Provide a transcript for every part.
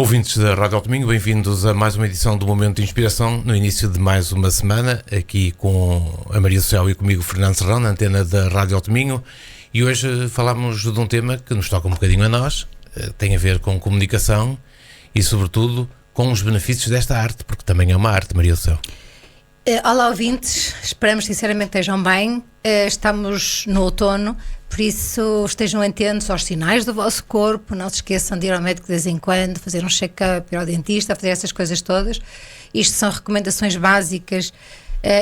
Ouvintes da Rádio ao Domingo, bem-vindos a mais uma edição do Momento de Inspiração, no início de mais uma semana, aqui com a Maria Social e comigo, Fernando Serrão, na antena da Rádio ao Domingo. E hoje falámos de um tema que nos toca um bocadinho a nós, tem a ver com comunicação e, sobretudo, com os benefícios desta arte, porque também é uma arte, Maria Social. Olá, ouvintes, esperamos sinceramente que estejam bem. Estamos no outono, por isso estejam atentos aos sinais do vosso corpo, não se esqueçam de ir ao médico de vez em quando, fazer um check-up, ir ao dentista, fazer essas coisas todas. Isto são recomendações básicas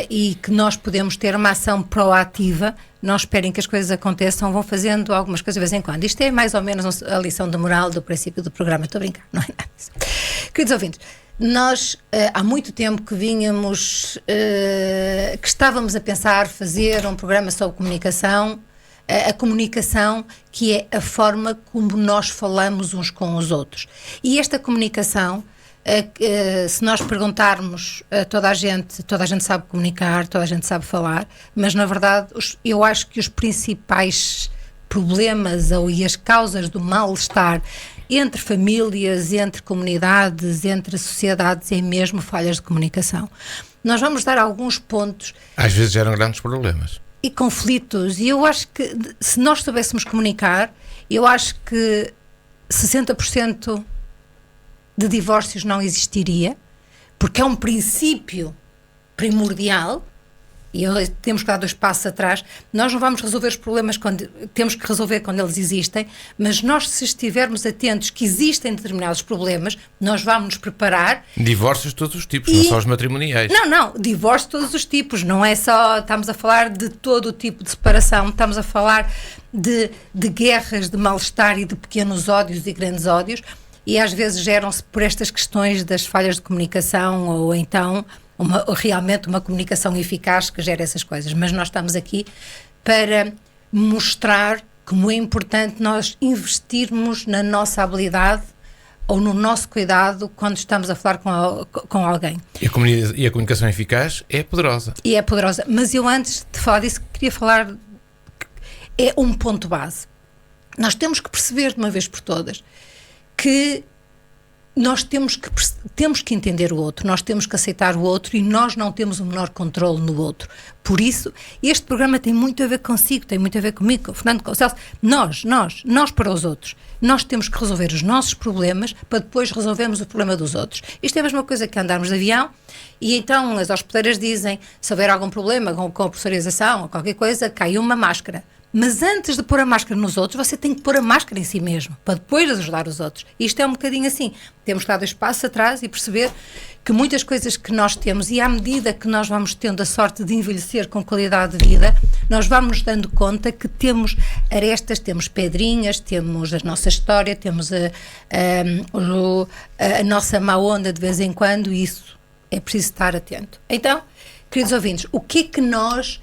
e que nós podemos ter uma ação proativa. Não esperem que as coisas aconteçam, vão fazendo algumas coisas de vez em quando. Isto é mais ou menos a lição de moral do princípio do programa, estou a brincar, não é nada disso. Queridos ouvintes, nós há muito tempo que que estávamos a pensar fazer um programa sobre comunicação, a comunicação que é a forma como nós falamos uns com os outros. E esta comunicação, se nós perguntarmos a toda a gente sabe comunicar, toda a gente sabe falar, mas na verdade eu acho que os principais problemas e as causas do mal-estar entre famílias, entre comunidades, entre sociedades, é mesmo falhas de comunicação. Nós vamos dar alguns pontos. Às vezes geram grandes problemas. E conflitos. E eu acho que se nós soubéssemos comunicar, eu acho que 60% de divórcios não existiria, porque é um princípio primordial. E temos que dar 2 passos atrás. Nós não vamos resolver os problemas temos que resolver quando eles existem, mas nós, se estivermos atentos que existem determinados problemas, nós vamos nos preparar. Divórcios de todos os tipos, não só os matrimoniais. Não, divórcio de todos os tipos, não é só, estamos a falar de todo o tipo de separação, estamos a falar de guerras, de mal-estar e de pequenos ódios e grandes ódios, e às vezes geram-se por estas questões das falhas de comunicação, ou então realmente uma comunicação eficaz que gera essas coisas. Mas nós estamos aqui para mostrar como é importante nós investirmos na nossa habilidade ou no nosso cuidado quando estamos a falar com alguém. E a comunicação eficaz é poderosa. E é poderosa. Mas eu, antes de falar disso, queria falar, é um ponto base. Nós temos que perceber de uma vez por todas que nós temos que entender o outro, nós temos que aceitar o outro e nós não temos o menor controle no outro. Por isso, este programa tem muito a ver consigo, tem muito a ver comigo, com o Fernando, com o Celso. Nós para os outros. Nós temos que resolver os nossos problemas para depois resolvermos o problema dos outros. Isto é a mesma coisa que andarmos de avião e então as hospedeiras dizem, se houver algum problema com a pressurização ou qualquer coisa, cai uma máscara. Mas antes de pôr a máscara nos outros, você tem que pôr a máscara em si mesmo, para depois ajudar os outros. Isto é um bocadinho assim. Temos que dar 2 passos atrás e perceber que muitas coisas que nós temos, e à medida que nós vamos tendo a sorte de envelhecer com qualidade de vida, nós vamos nos dando conta que temos arestas, temos pedrinhas, temos a nossa história, temos a nossa má onda de vez em quando, e isso é preciso estar atento. Então, queridos ouvintes, o que é que nós...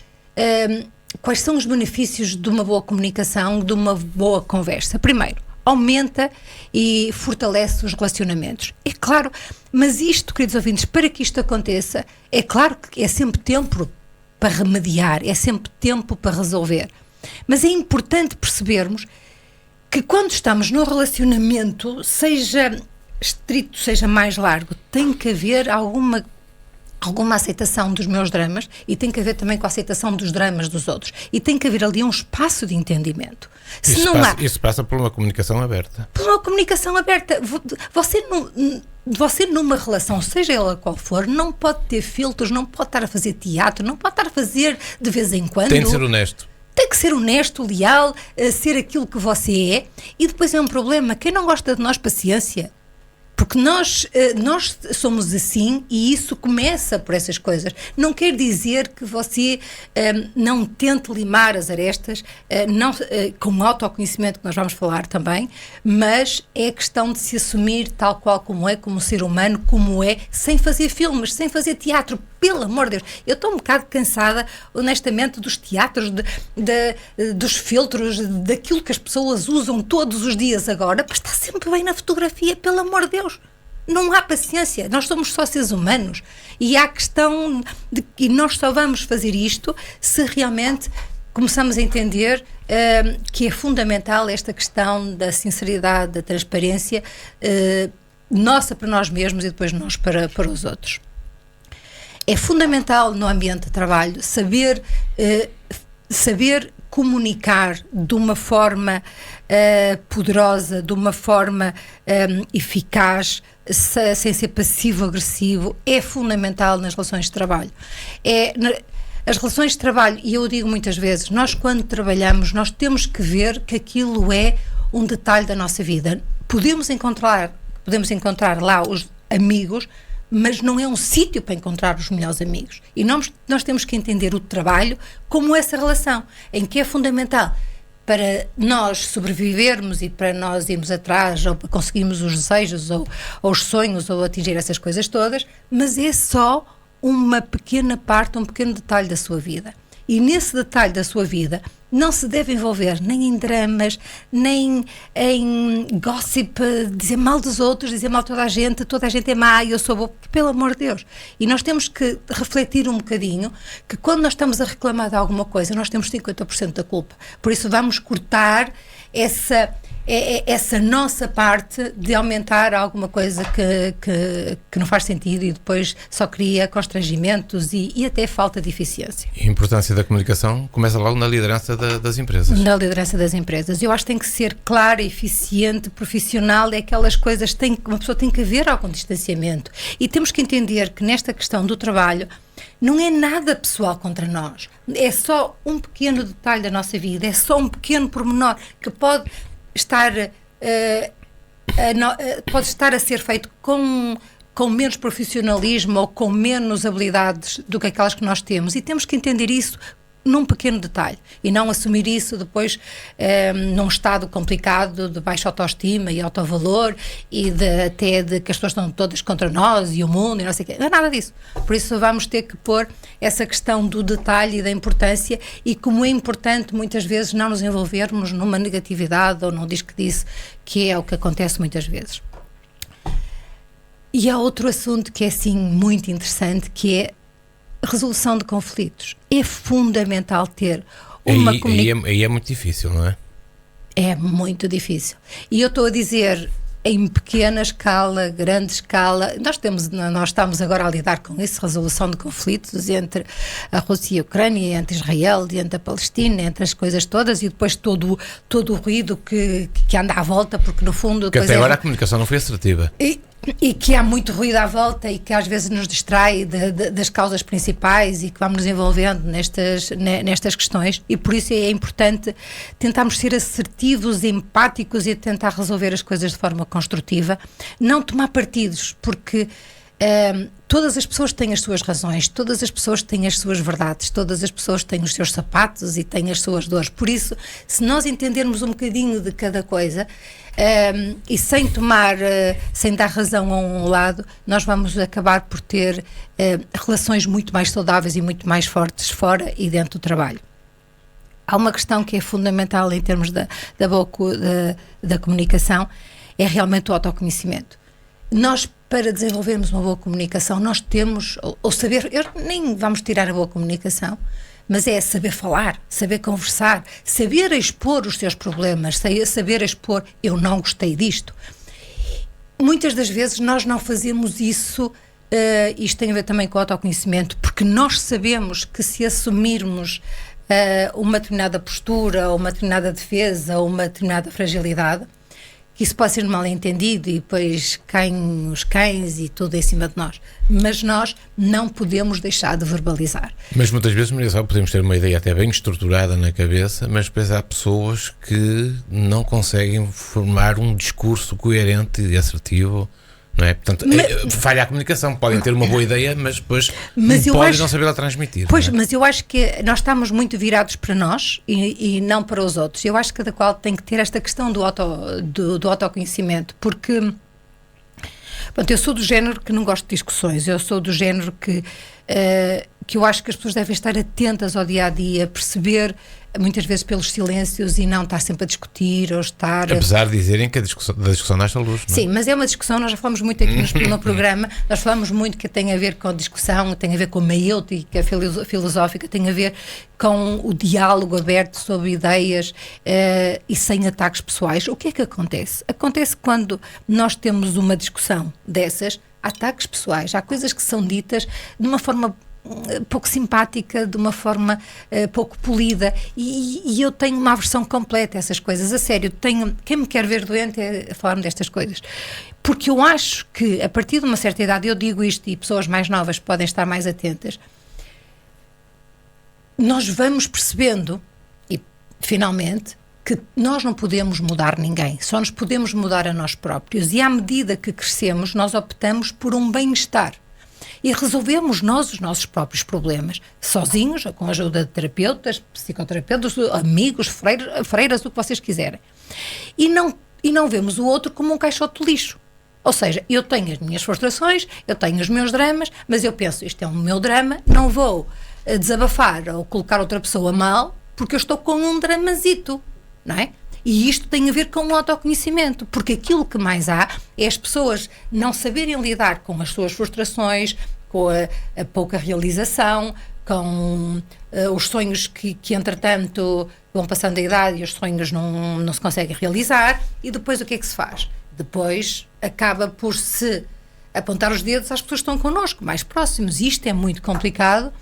quais são os benefícios de uma boa comunicação, de uma boa conversa? Primeiro, aumenta e fortalece os relacionamentos. É claro, mas isto, queridos ouvintes, para que isto aconteça, é claro que é sempre tempo para remediar, é sempre tempo para resolver. Mas é importante percebermos que quando estamos no relacionamento, seja estrito, seja mais largo, tem que haver alguma aceitação dos meus dramas e tem que haver também com a aceitação dos dramas dos outros. E tem que haver ali um espaço de entendimento. Isso passa por uma comunicação aberta. Por uma comunicação aberta. Você numa relação, seja ela qual for, não pode ter filtros, não pode estar a fazer teatro, não pode estar a fazer de vez em quando. Tem de ser honesto. Tem que ser honesto, leal, ser aquilo que você é. E depois é um problema. Quem não gosta de nós, paciência. Porque nós somos assim e isso começa por essas coisas. Não quer dizer que você não tente limar as arestas, com autoconhecimento, que nós vamos falar também, mas é questão de se assumir tal qual como é, como ser humano, como é, sem fazer filmes, sem fazer teatro. Pelo amor de Deus, eu estou um bocado cansada, honestamente, dos teatros, dos filtros, daquilo que as pessoas usam todos os dias agora, para estar sempre bem na fotografia, pelo amor de Deus. Não há paciência, nós somos só seres humanos e há questão de que nós só vamos fazer isto se realmente começamos a entender que é fundamental esta questão da sinceridade, da transparência nossa para nós mesmos e depois nós para os outros. É fundamental no ambiente de trabalho saber comunicar de uma forma poderosa, de uma forma eficaz, sem ser passivo-agressivo. É fundamental nas relações de trabalho. As relações de trabalho, e eu digo muitas vezes, nós quando trabalhamos, nós temos que ver que aquilo é um detalhe da nossa vida. Podemos encontrar lá os amigos, mas não é um sítio para encontrar os melhores amigos. E nós temos que entender o trabalho como essa relação, em que é fundamental para nós sobrevivermos e para nós irmos atrás, ou para conseguirmos os desejos, ou os sonhos, ou atingir essas coisas todas, mas é só uma pequena parte, um pequeno detalhe da sua vida. E nesse detalhe da sua vida não se deve envolver nem em dramas, nem em gossip, dizer mal dos outros, dizer mal de toda a gente é má e eu sou boa, pelo amor de Deus. E nós temos que refletir um bocadinho que quando nós estamos a reclamar de alguma coisa, nós temos 50% da culpa. Por isso vamos cortar essa nossa parte de aumentar alguma coisa que não faz sentido e depois só cria constrangimentos e até falta de eficiência. A importância da comunicação começa logo na liderança das empresas. Na liderança das empresas. Eu acho que tem que ser clara, eficiente, profissional, é aquelas coisas que uma pessoa tem que haver algum distanciamento. E temos que entender que nesta questão do trabalho não é nada pessoal contra nós. É só um pequeno detalhe da nossa vida, é só um pequeno pormenor que pode estar a ser feito com menos profissionalismo ou com menos habilidades do que aquelas que nós temos, e temos que entender isso num pequeno detalhe e não assumir isso depois num estado complicado de baixa autoestima e autovalor e até de que as pessoas estão todas contra nós e o mundo e não sei o quê. Não é nada disso. Por isso vamos ter que pôr essa questão do detalhe e da importância, e como é importante muitas vezes não nos envolvermos numa negatividade ou num diz que disse, que é o que acontece muitas vezes. E há outro assunto que é assim muito interessante, que é resolução de conflitos. É fundamental ter uma comunicação. Aí é muito difícil, não é? É muito difícil. E eu estou a dizer em pequena escala, grande escala. Nós estamos agora a lidar com isso, resolução de conflitos entre a Rússia e a Ucrânia, entre Israel, entre a Palestina, entre as coisas todas, e depois todo o ruído que anda à volta, porque no fundo... Que até agora a comunicação não foi assertiva. E que há muito ruído à volta e que às vezes nos distrai das causas principais e que vamos nos envolvendo nestas questões, e por isso é importante tentarmos ser assertivos, empáticos e tentar resolver as coisas de forma construtiva, não tomar partidos, porque todas as pessoas têm as suas razões, todas as pessoas têm as suas verdades, todas as pessoas têm os seus sapatos e têm as suas dores. Por isso, se nós entendermos um bocadinho de cada coisa e sem dar razão a um lado, nós vamos acabar por ter relações muito mais saudáveis e muito mais fortes fora e dentro do trabalho. Há uma questão que é fundamental em termos da comunicação, é realmente o autoconhecimento. Nós, para desenvolvermos uma boa comunicação, nós temos, ou saber, nem vamos tirar a boa comunicação, mas é saber falar, saber conversar, saber expor os seus problemas, saber expor, eu não gostei disto. Muitas das vezes nós não fazemos isso, isto tem a ver também com o autoconhecimento, porque nós sabemos que se assumirmos uma determinada postura, ou uma determinada defesa, ou uma determinada fragilidade, que isso pode ser mal entendido e depois caem os cães e tudo em cima de nós. Mas nós não podemos deixar de verbalizar. Mas muitas vezes, Maria Isabel, podemos ter uma ideia até bem estruturada na cabeça, mas depois há pessoas que não conseguem formar um discurso coerente e assertivo, não é? Portanto, falha a comunicação. Podem ter uma boa ideia, mas depois podem não saber transmitir. Pois, mas eu acho que nós estamos muito virados para nós e não para os outros. Eu acho que cada qual tem que ter esta questão do autoconhecimento, porque... Pronto, eu sou do género que não gosto de discussões, eu sou do género que que eu acho que as pessoas devem estar atentas ao dia-a-dia, perceber muitas vezes pelos silêncios e não estar sempre a discutir ou estar... Apesar de dizerem que da discussão nasce a luz, não é? Sim, mas é uma discussão, nós já falamos muito aqui no programa, nós falamos muito que tem a ver com a discussão, tem a ver com a maêutica filosófica, tem a ver com o diálogo aberto sobre ideias e sem ataques pessoais. O que é que acontece? Acontece quando nós temos uma discussão dessas, há ataques pessoais, há coisas que são ditas de uma forma pouco simpática, de uma forma pouco polida, e eu tenho uma aversão completa a essas coisas, a sério. Quem me quer ver doente é falar-me destas coisas, porque eu acho que a partir de uma certa idade, eu digo isto e pessoas mais novas podem estar mais atentas, nós vamos percebendo, e finalmente, que nós não podemos mudar ninguém, só nos podemos mudar a nós próprios, e à medida que crescemos nós optamos por um bem-estar e resolvemos nós os nossos próprios problemas, sozinhos, ou com a ajuda de terapeutas, psicoterapeutas, amigos, freiras, o que vocês quiserem. E não vemos o outro como um caixote de lixo. Ou seja, eu tenho as minhas frustrações, eu tenho os meus dramas, mas eu penso, isto é o meu drama, não vou desabafar ou colocar outra pessoa mal, porque eu estou com um dramazito, não é? E isto tem a ver com o autoconhecimento, porque aquilo que mais há é as pessoas não saberem lidar com as suas frustrações, com a pouca realização, com os sonhos que entretanto vão passando a idade e os sonhos não se conseguem realizar, e depois o que é que se faz? Depois acaba por se apontar os dedos às pessoas que estão connosco, mais próximos, e isto é muito complicado,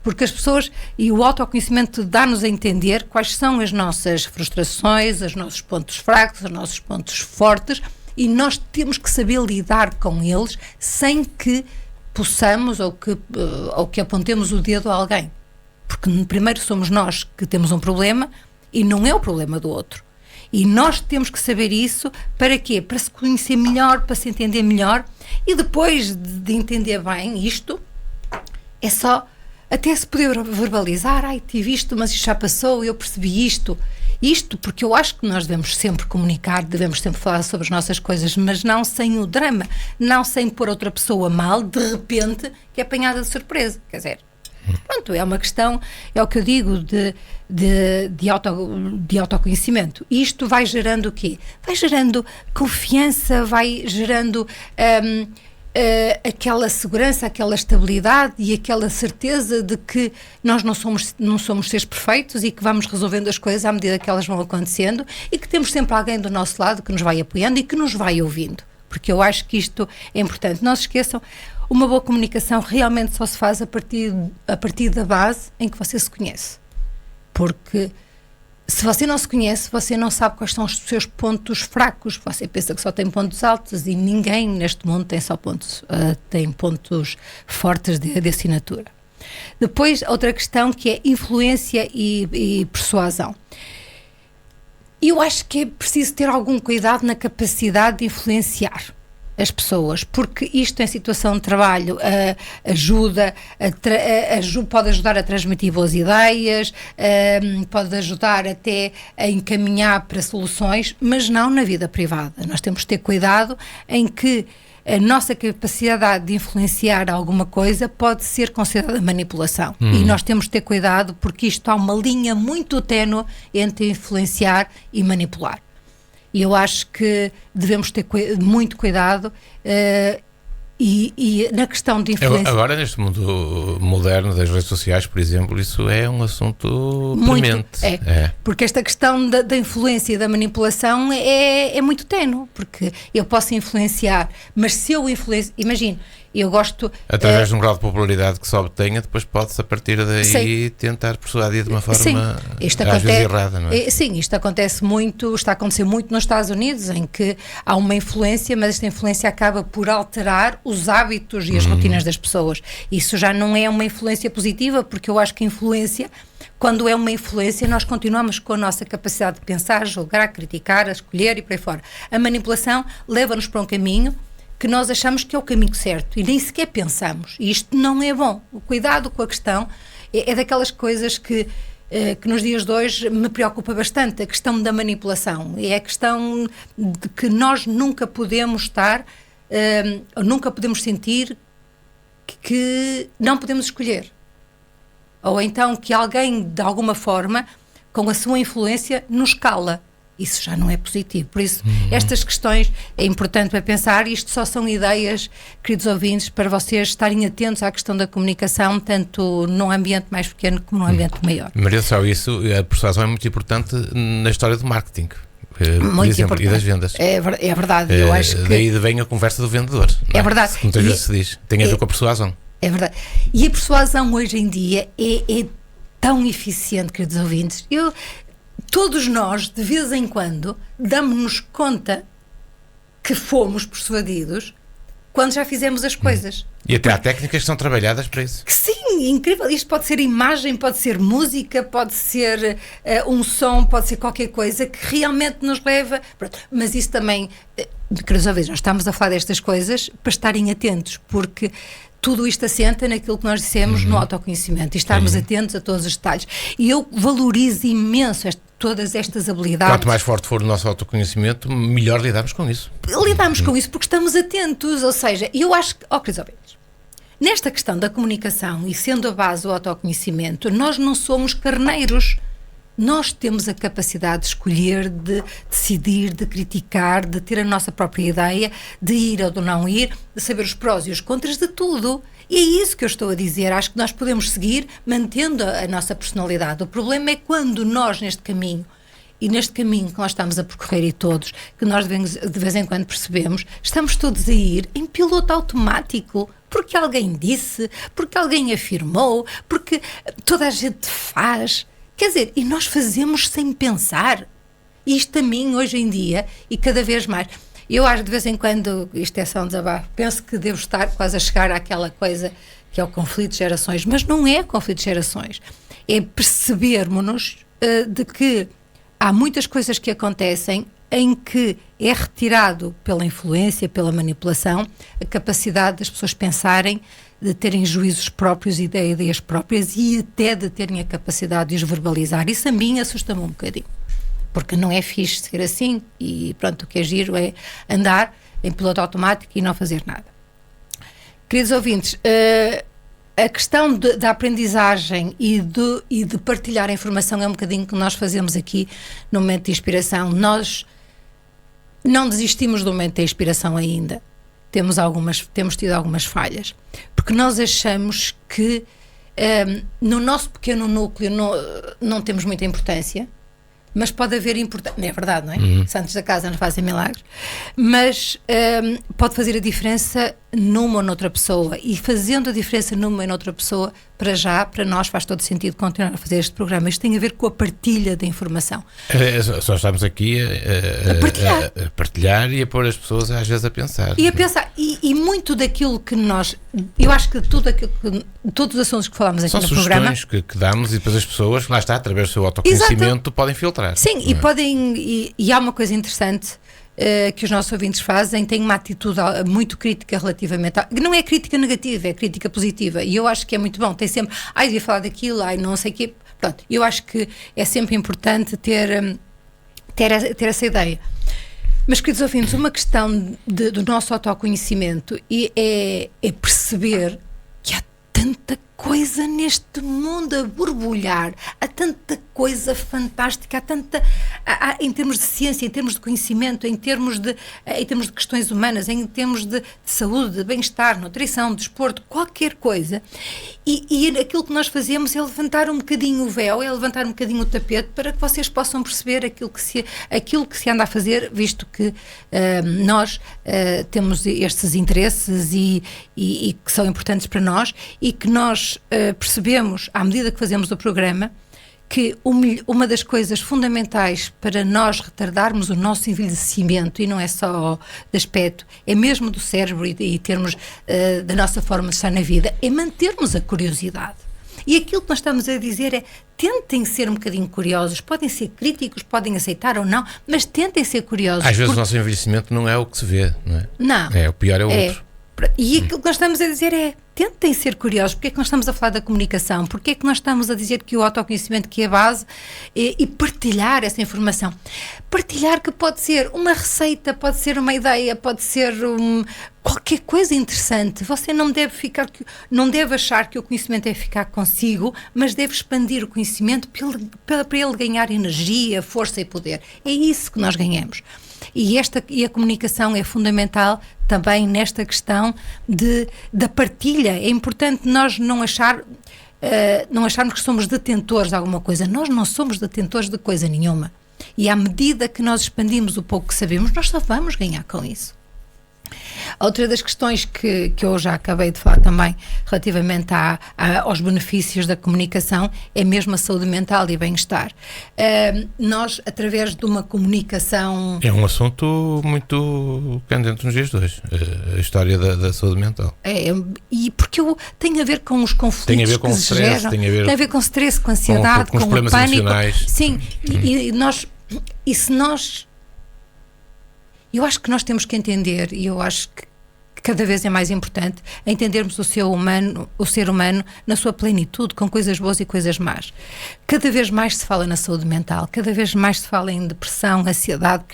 porque as pessoas, e o autoconhecimento dá-nos a entender quais são as nossas frustrações, os nossos pontos fracos, os nossos pontos fortes, e nós temos que saber lidar com eles sem que possamos ou que apontemos o dedo a alguém. Porque primeiro somos nós que temos um problema e não é o problema do outro. E nós temos que saber isso para quê? Para se conhecer melhor, para se entender melhor, e depois de entender bem isto, é só até se poder verbalizar, tive isto, mas isto já passou, eu percebi isto, porque eu acho que nós devemos sempre comunicar, devemos sempre falar sobre as nossas coisas, mas não sem o drama, não sem pôr outra pessoa mal, de repente, que é apanhada de surpresa, quer dizer, pronto, é uma questão, é o que eu digo, de autoconhecimento. E isto vai gerando o quê? Vai gerando confiança, vai gerando aquela segurança, aquela estabilidade e aquela certeza de que nós não somos seres perfeitos e que vamos resolvendo as coisas à medida que elas vão acontecendo e que temos sempre alguém do nosso lado que nos vai apoiando e que nos vai ouvindo, porque eu acho que isto é importante. Não se esqueçam, uma boa comunicação realmente só se faz a partir da base em que você se conhece, porque se você não se conhece, você não sabe quais são os seus pontos fracos. Você pensa que só tem pontos altos e ninguém neste mundo tem só pontos, tem pontos fortes de assinatura. Depois, outra questão que é influência e persuasão. Eu acho que é preciso ter algum cuidado na capacidade de influenciar as pessoas, porque isto em situação de trabalho pode ajudar a transmitir boas ideias, pode ajudar até a encaminhar para soluções, mas não na vida privada. Nós temos que ter cuidado em que a nossa capacidade de influenciar alguma coisa pode ser considerada manipulação. E nós temos que ter cuidado, porque isto há uma linha muito ténue entre influenciar e manipular. E eu acho que devemos ter muito cuidado e na questão de influência... Agora, neste mundo moderno das redes sociais, por exemplo, isso é um assunto premente. Porque esta questão da influência e da manipulação é muito ténue, porque eu posso influenciar, mas se eu influencio... Imagine, eu gosto... Através de um grau de popularidade que se obtenha, depois pode-se, a partir daí, tentar persuadir de uma forma às vezes errada, não é? Sim, isto acontece muito, está a acontecer muito nos Estados Unidos, em que há uma influência, mas esta influência acaba por alterar os hábitos e as rotinas das pessoas. Isso já não é uma influência positiva, porque eu acho que a influência, quando é uma influência, nós continuamos com a nossa capacidade de pensar, julgar, criticar, escolher e por aí fora. A manipulação leva-nos para um caminho que nós achamos que é o caminho certo e nem sequer pensamos. E isto não é bom. O cuidado com a questão é daquelas coisas que nos dias de hoje me preocupa bastante, a questão da manipulação. É a questão de que nós nunca podemos estar, nunca podemos sentir que não podemos escolher. Ou então que alguém, de alguma forma, com a sua influência, nos cala. Isso já não é positivo. Por isso, estas questões é importante para pensar. Isto só são ideias, queridos ouvintes, para vocês estarem atentos à questão da comunicação, tanto num ambiente mais pequeno como num ambiente maior. Maria, só isso, a persuasão é muito importante na história do marketing. Muito exemplo, importante. E das vendas. É verdade. Eu acho que daí vem a conversa do vendedor. É verdade. Muitas vezes se diz. Tem a ver com a persuasão. É verdade. E a persuasão hoje em dia é tão eficiente, queridos ouvintes. Todos nós, de vez em quando, damos-nos conta que fomos persuadidos quando já fizemos as coisas. E até há técnicas que são trabalhadas para isso. Que sim, incrível. Isto pode ser imagem, pode ser música, pode ser um som, pode ser qualquer coisa que realmente nos leva... Pronto. Mas isso também, queridos ouvintes, nós estamos a falar destas coisas para estarem atentos, porque... Tudo isto assenta naquilo que nós dissemos no autoconhecimento e estarmos atentos a todos os detalhes. E eu valorizo imenso todas estas habilidades. Quanto mais forte for o nosso autoconhecimento, melhor lidamos com isso. Lidamos com isso porque estamos atentos. Ou seja, eu acho que, queridos ouvintes, nesta questão da comunicação e sendo a base do autoconhecimento, nós não somos carneiros. Nós temos a capacidade de escolher, de decidir, de criticar, de ter a nossa própria ideia, de ir ou de não ir, de saber os prós e os contras de tudo. E é isso que eu estou a dizer. Acho que nós podemos seguir mantendo a nossa personalidade. O problema é quando nós, neste caminho, e neste caminho que nós estamos a percorrer e todos, que nós de vez em quando percebemos, estamos todos a ir em piloto automático. Porque alguém disse, porque alguém afirmou, porque toda a gente faz... Quer dizer, e nós fazemos sem pensar. Isto a mim, hoje em dia, e cada vez mais. Eu acho de vez em quando, isto é só um desabafo, penso que devo estar quase a chegar àquela coisa que é o conflito de gerações. Mas não é conflito de gerações. É percebermos-nos de que há muitas coisas que acontecem em que é retirado pela influência, pela manipulação, a capacidade das pessoas pensarem, de terem juízos próprios e ideias próprias e até de terem a capacidade de os verbalizar. Isso a mim assusta-me um bocadinho, porque não é fixe ser assim e pronto, o que é giro é andar em piloto automático e não fazer nada. Queridos ouvintes, a questão da aprendizagem e de partilhar a informação é um bocadinho que nós fazemos aqui no momento de inspiração. Nós não desistimos do momento da inspiração ainda. Temos tido algumas falhas, porque nós achamos que no nosso pequeno núcleo não temos muita importância, mas pode haver importância, não é verdade, não é? Santos da casa não fazem milagres, mas pode fazer a diferença numa ou noutra pessoa, e fazendo a diferença numa e noutra pessoa, para nós faz todo sentido continuar a fazer este programa. Isto tem a ver com a partilha da informação. Só estamos aqui a partilhar e a pôr as pessoas às vezes a pensar. E a pensar, e muito daquilo que eu acho que todos os assuntos que falámos aqui no programa... São sugestões que damos e depois as pessoas, lá está, através do seu autoconhecimento, podem filtrar. Sim, e há uma coisa interessante que os nossos ouvintes fazem, têm uma atitude muito crítica relativamente não é crítica negativa, é crítica positiva, e eu acho que é muito bom. Tem sempre, devia falar daquilo, não sei o quê. Pronto, eu acho que é sempre importante ter essa ideia. Mas, queridos ouvintes, uma questão do nosso autoconhecimento é perceber que há tanta coisa neste mundo a borbulhar, há tanta coisa fantástica, em termos de ciência, em termos de conhecimento, em termos de questões humanas, em termos de saúde, de bem-estar, nutrição, desporto, qualquer coisa. E aquilo que nós fazemos é levantar um bocadinho o véu, é levantar um bocadinho o tapete para que vocês possam perceber aquilo que se anda a fazer, visto que nós temos estes interesses e que são importantes para nós, e que nós percebemos, à medida que fazemos o programa, que uma das coisas fundamentais para nós retardarmos o nosso envelhecimento, e não é só de aspecto, é mesmo do cérebro e termos da nossa forma de estar na vida, é mantermos a curiosidade. E aquilo que nós estamos a dizer é: tentem ser um bocadinho curiosos, podem ser críticos, podem aceitar ou não, mas tentem ser curiosos. Às vezes o nosso envelhecimento não é o que se vê, não é? Não. O pior é o outro. E aquilo que nós estamos a dizer é, tentem ser curiosos. Porque é que nós estamos a falar da comunicação? Porque é que nós estamos a dizer que o autoconhecimento que é a base e partilhar essa informação? Partilhar que pode ser uma receita, pode ser uma ideia, pode ser qualquer coisa interessante. Você não deve achar que o conhecimento é ficar consigo, mas deve expandir o conhecimento para ele ganhar energia, força e poder. É isso que nós ganhamos. E a comunicação é fundamental também nesta questão da partilha. É importante nós não acharmos que somos detentores de alguma coisa. Nós não somos detentores de coisa nenhuma. E à medida que nós expandimos o pouco que sabemos, nós só vamos ganhar com isso. Outra das questões que eu já acabei de falar também relativamente aos benefícios da comunicação é mesmo a saúde mental e bem-estar. Nós, através de uma comunicação... É um assunto muito candente nos dias de hoje, a história da saúde mental. E porque tem a ver com os conflitos tem a ver com que o stress, geram, tem a ver com o stress, com a ansiedade, com os problemas o pânico. emocionais. Sim, e se nós... Eu acho que nós temos que entender, e eu acho que cada vez é mais importante, entendermos o ser humano na sua plenitude, com coisas boas e coisas más. Cada vez mais se fala na saúde mental, cada vez mais se fala em depressão, ansiedade,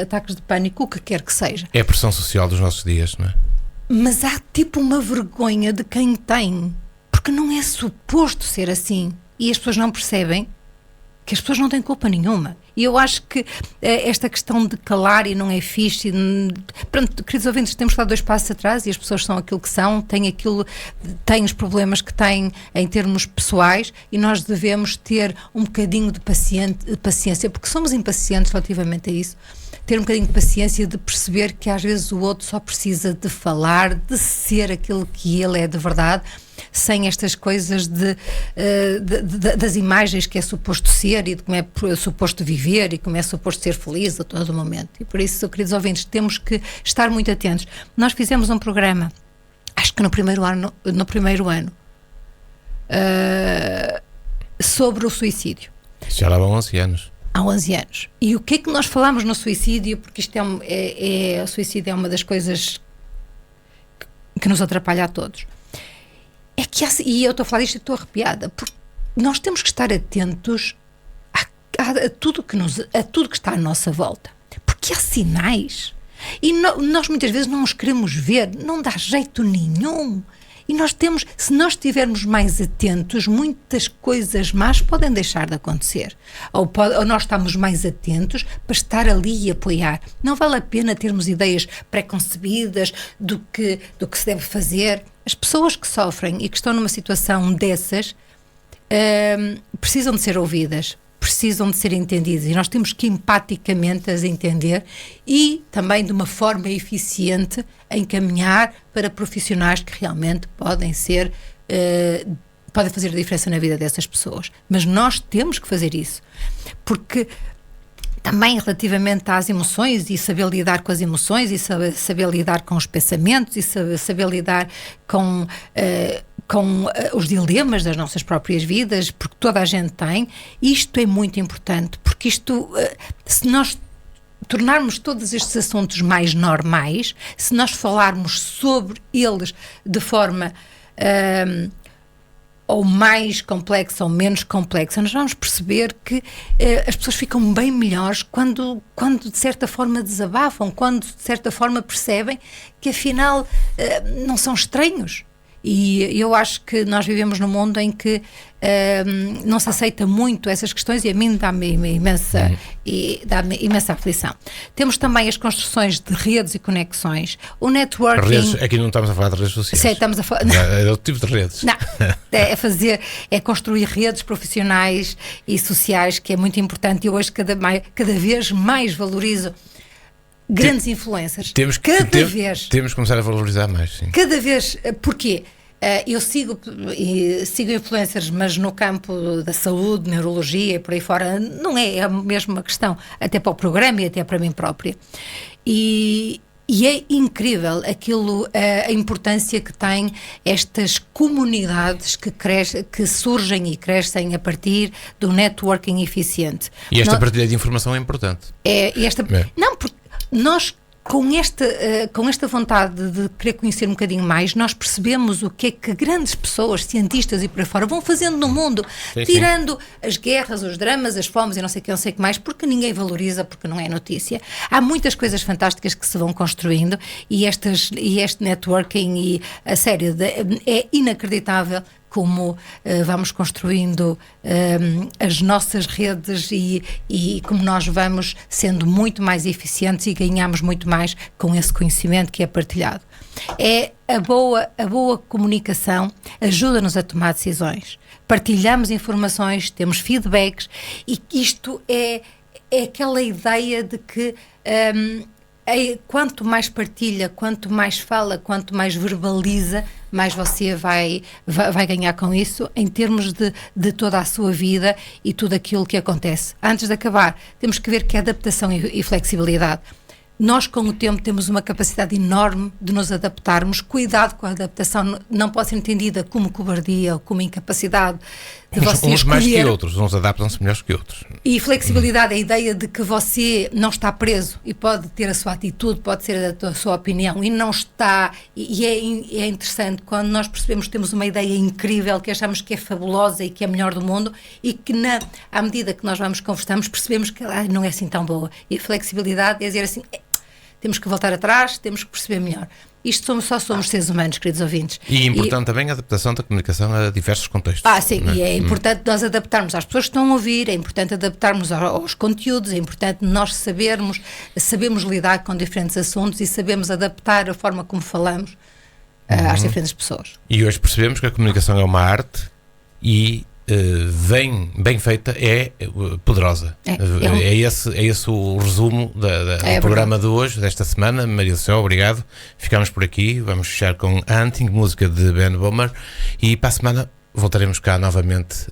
ataques de pânico, o que quer que seja. É a pressão social dos nossos dias, não é? Mas há tipo uma vergonha de quem tem, porque não é suposto ser assim, e as pessoas não percebem que as pessoas não têm culpa nenhuma. E eu acho que esta questão de calar e não é fixe, pronto, queridos ouvintes, temos que dar 2 passos atrás e as pessoas são aquilo que são, têm os problemas que têm em termos pessoais e nós devemos ter um bocadinho de paciência, porque somos impacientes relativamente a isso, ter um bocadinho de paciência de perceber que às vezes o outro só precisa de falar, de ser aquilo que ele é de verdade, sem estas coisas das imagens que é suposto ser e de como é suposto viver e como é suposto ser feliz a todo momento. E por isso, queridos ouvintes, temos que estar muito atentos. Nós fizemos um programa, acho que no primeiro ano, sobre o suicídio. Já lá vão 11 anos. Há 11 anos. E o que é que nós falamos no suicídio? Porque isto o suicídio é uma das coisas que nos atrapalha a todos. É que e eu estou a falar disto e estou arrepiada, porque nós temos que estar atentos a tudo que está à nossa volta, porque há sinais e nós muitas vezes não os queremos ver, não dá jeito nenhum. E se nós estivermos mais atentos, muitas coisas más podem deixar de acontecer. Ou nós estamos mais atentos para estar ali e apoiar. Não vale a pena termos ideias pré-concebidas do que se deve fazer. As pessoas que sofrem e que estão numa situação dessas precisam de ser ouvidas, precisam de ser entendidas, e nós temos que empaticamente as entender e também de uma forma eficiente encaminhar para profissionais que realmente podem fazer a diferença na vida dessas pessoas. Mas nós temos que fazer isso, porque também relativamente às emoções e saber lidar com as emoções e saber lidar com os pensamentos e saber lidar com os dilemas das nossas próprias vidas, porque toda a gente tem, isto é muito importante, porque se nós tornarmos todos estes assuntos mais normais, se nós falarmos sobre eles de forma ou mais complexa ou menos complexa, nós vamos perceber que as pessoas ficam bem melhores quando de certa forma desabafam, quando de certa forma percebem que afinal não são estranhos. E eu acho que nós vivemos num mundo em que não se aceita muito essas questões, e a mim dá-me imensa aflição. Temos também as construções de redes e conexões, o networking. Redes, aqui não estamos a falar de redes sociais. Sim, estamos a falar. É outro tipo de redes. Não, é construir redes profissionais e sociais, que é muito importante, e hoje cada vez mais valorizo grandes influencers. Temos que começar a valorizar mais, sim. Cada vez, porquê? Eu sigo influencers, mas no campo da saúde, neurologia e por aí fora, não é a mesma questão, até para o programa e até para mim própria. E é incrível a importância que têm estas comunidades que surgem e crescem a partir do networking eficiente. E esta partilha de informação é importante. Não, porque nós com esta vontade de querer conhecer um bocadinho mais, nós percebemos o que é que grandes pessoas, cientistas e por aí fora, vão fazendo no mundo, tirando as guerras, os dramas, as fomes e não sei o que, não sei o que mais, porque ninguém valoriza, porque não é notícia. Há muitas coisas fantásticas que se vão construindo e este networking e a sério, é inacreditável como vamos construindo as nossas redes e como nós vamos sendo muito mais eficientes e ganhamos muito mais com esse conhecimento que é partilhado. A boa comunicação ajuda-nos a tomar decisões. Partilhamos informações, temos feedbacks e isto é aquela ideia de que quanto mais partilha, quanto mais fala, quanto mais verbaliza, mais você vai ganhar com isso em termos de toda a sua vida e tudo aquilo que acontece. Antes de acabar, temos que ver que é adaptação e flexibilidade. Nós, com o tempo, temos uma capacidade enorme de nos adaptarmos. Cuidado com a adaptação, não pode ser entendida como cobardia ou como incapacidade de você uns mais que outros, uns adaptam-se melhores que outros. E flexibilidade é a ideia de que você não está preso e pode ter a sua atitude, pode ser a sua opinião e não está, e é interessante quando nós percebemos que temos uma ideia incrível, que achamos que é fabulosa e que é a melhor do mundo e que à medida que nós vamos conversando percebemos que não é assim tão boa. E a flexibilidade é dizer assim, temos que voltar atrás, temos que perceber melhor. Isto só somos seres humanos, queridos ouvintes. E é importante também a adaptação da comunicação a diversos contextos. Sim, e é importante nós adaptarmos às pessoas que estão a ouvir, é importante adaptarmos aos conteúdos, é importante nós sabemos lidar com diferentes assuntos e sabemos adaptar a forma como falamos às diferentes pessoas. E hoje percebemos que a comunicação é uma arte e bem feita é poderosa. É esse o resumo do programa de hoje, desta semana. Maria do Céu, obrigado. Ficamos por aqui, vamos fechar com Hunting, música de Ben Bomer, e para a semana voltaremos cá novamente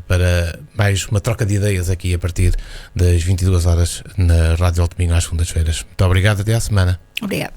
para mais uma troca de ideias aqui a partir das 22 horas na Rádio Alto Minho às segundas-feiras. Muito obrigado, até à semana. Obrigado.